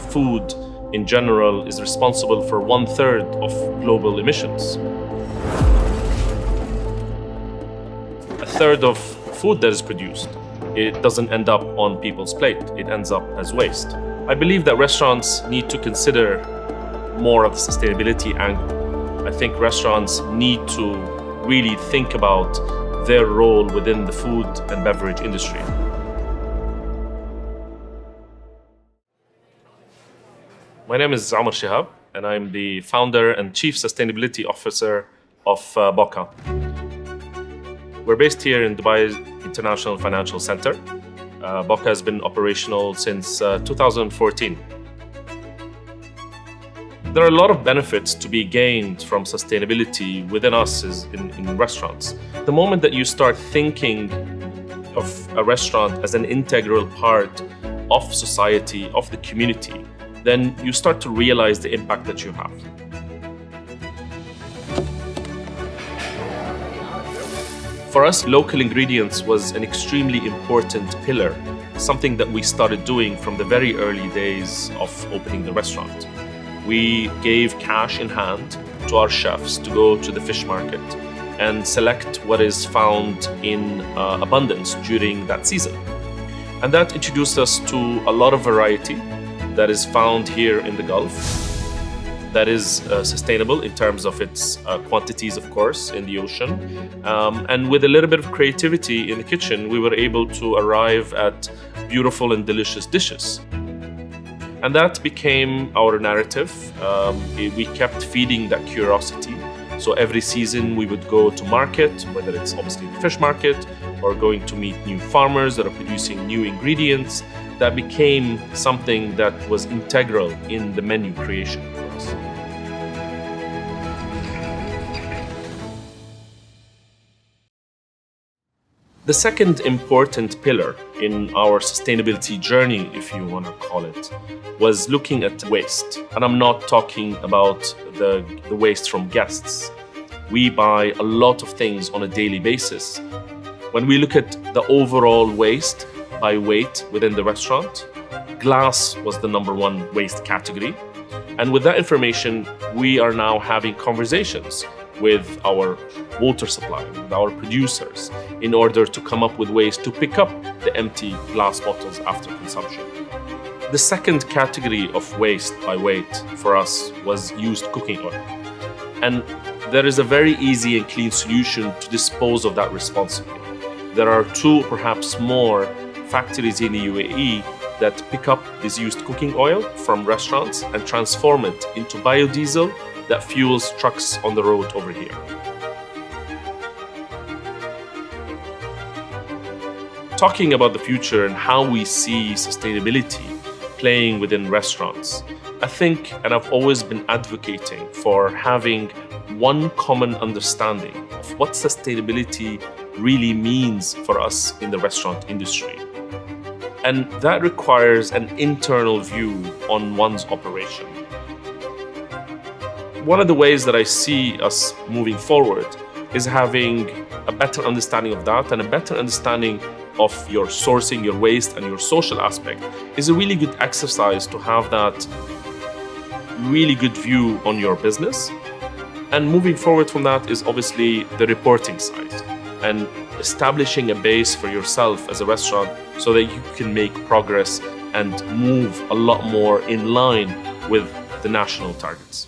food in general is responsible for 1/3 of global emissions. A third of food that is produced, it doesn't end up on people's plate, it ends up as waste. I believe that restaurants need to consider more of the sustainability angle. I think restaurants need to really think about their role within the food and beverage industry. My name is Omar Shihab, and I'm the founder and chief sustainability officer of Booka. We're based here in Dubai's International Financial Center. Booka has been operational since 2014. There are a lot of benefits to be gained from sustainability within us in restaurants. The moment that you start thinking of a restaurant as an integral part of society, of the community, then you start to realize the impact that you have. For us, local ingredients was an extremely important pillar, something that we started doing from the very early days of opening the restaurant. We gave cash in hand to our chefs to go to the fish market and select what is found in abundance during that season. And that introduced us to a lot of variety that is found here in the Gulf, that is sustainable in terms of its quantities, of course, in the ocean. And with a little bit of creativity in the kitchen, we were able to arrive at beautiful and delicious dishes. And that became our narrative. We kept feeding that curiosity. So every season we would go to market, whether it's obviously the fish market or going to meet new farmers that are producing new ingredients. That became something that was integral in the menu creation for us. The second important pillar in our sustainability journey, if you want to call it, was looking at waste. And I'm not talking about the waste from guests. We buy a lot of things on a daily basis. When we look at the overall waste by weight within the restaurant, glass was the number one waste category. And with that information, we are now having conversations with our water supply, with our producers, in order to come up with ways to pick up the empty glass bottles after consumption. The second category of waste by weight for us was used cooking oil. And there is a very easy and clean solution to dispose of that responsibly. There are two, perhaps more, factories in the UAE that pick up this used cooking oil from restaurants and transform it into biodiesel that fuels trucks on the road over here. Talking about the future and how we see sustainability playing within restaurants, I think, and I've always been advocating for having one common understanding of what sustainability really means for us in the restaurant industry. And that requires an internal view on one's operation. One of the ways that I see us moving forward is having a better understanding of that, and a better understanding of your sourcing, your waste, and your social aspect is a really good exercise to have that really good view on your business. And moving forward from that is obviously the reporting side and establishing a base for yourself as a restaurant so that you can make progress and move a lot more in line with the national targets.